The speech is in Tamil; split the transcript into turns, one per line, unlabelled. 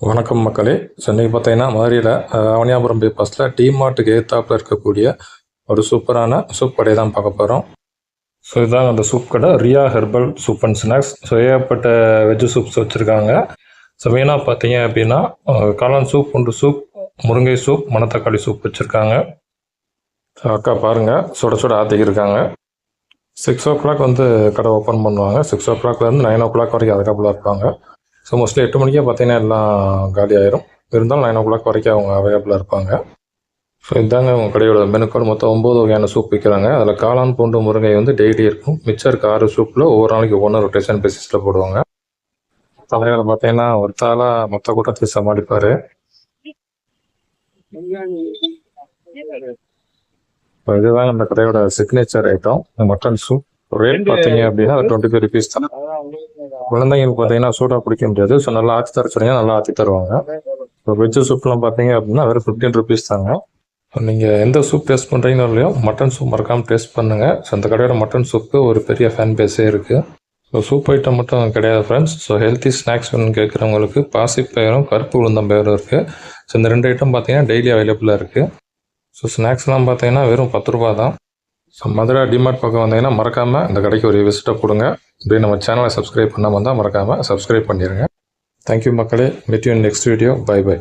வணக்கம் மக்களே. ஸோ இன்றைக்கி பார்த்தீங்கன்னா மதுரையில் அவனியாபுரம் பைபாஸில் டிமார்ட்டுக்கு எதிர்த்தாப்பில் இருக்கக்கூடிய ஒரு சூப்பரான சூப் கடையை தான் பார்க்க போகிறோம். ஸோ இதுதான் அந்த சூப் கடை, Riya herbal soup and snacks. So ஏகப்பட்ட வெஜ்ஜு சூப்ஸ் வச்சுருக்காங்க. ஸோ மெயினாக பார்த்தீங்க அப்படின்னா காளான் சூப், பூண்டு சூப், முருங்கை சூப், மணத்தக்காளி சூப் வச்சுருக்காங்க. ஸோ அக்கா பாருங்கள், சுட சுட ஆற்றிக்கிருக்காங்க. 6 o'clock வந்து கடை ஓப்பன் பண்ணுவாங்க. 6 o'clockலேருந்து 9 o'clock வரைக்கும் அதுக்கப்புறம் இருப்பாங்க. ஸோ மோஸ்ட்லி 8 மணிக்கே பார்த்தீங்கன்னா எல்லாம் காலி ஆயிரும். இருந்தாலும் 9 o'clock வரைக்கும் அவங்க அவைலபிளாக இருப்பாங்க. ஸோ இதாங்க அவங்க கடையோட மெனுக்கார்டு. மொத்தம் 9 வகையான சூப் விற்கிறாங்க. அதில் காளான், பூண்டு, முருங்கை வந்து டெய்லி இருக்கும். மிச்சம் இருக்க 6 சூப்பில் ஒவ்வொரு நாளைக்கு ஒவ்வொன்று ரொட்டேஷன் பேசிஸில் போடுவாங்க. தலைவர் பார்த்தீங்கன்னா ஒரு தாளாக மொத்த கூட்டத்தை சமாளிப்பார். இப்போ இதுதான் அந்த கடையோட signature item, mutton soup. Rate பார்த்தீங்க அப்படின்னா 25 rupees தான். குழந்தைங்களுக்கு பார்த்தீங்கன்னா சூடாக பிடிக்க முடியாது. ஸோ நல்லா ஆற்றி தர சொன்னீங்கன்னா நல்லா ஆற்றி தருவாங்க. இப்போ வெஜ்ஜு சூப்லாம் பார்த்தீங்க அப்படின்னா வெறும் 15 rupees தாங்க. நீங்கள் எந்த சூப் டேஸ்ட் பண்ணுறீங்களோ இல்லையோ, மட்டன் சூப் மறக்காமல் டேஸ்ட் பண்ணுங்கள். ஸோ அந்த கடையோட மட்டன் சூப்புக்கு ஒரு பெரிய ஃபேன் பேஸே இருக்குது. ஸோ சூப் ஐட்டம் மட்டும் கிடையாது ஃப்ரெண்ட்ஸ். ஸோ ஹெல்த்தி ஸ்நாக்ஸ் வேணும்னு கேட்குறவங்களுக்கு பாசிப்பயிரும் கருப்பு உளுந்தம்பயிரும் இருக்குது. ஸோ இந்த 2 ஐட்டம் பார்த்தீங்கன்னா டெய்லி அவைலபிளாக இருக்குது. ஸோ ஸ்நாக்ஸ்லாம் பார்த்தீங்கன்னா வெறும் 10 ரூபா தான். ஸோ மதுரை டிமார்ட் பக்கம் வந்தீங்கன்னா மறக்காமல் இந்த கடைக்கு ஒரு விசிட்டை கொடுங்க. இப்படி நம்ம சேனலை சப்ஸ்கிரைப் பண்ணாமல் வந்தால் மறக்காமல் சப்ஸ்கிரைப் பண்ணிடுங்க. தேங்க்யூ மக்களே. Meet you in next video. Bye by.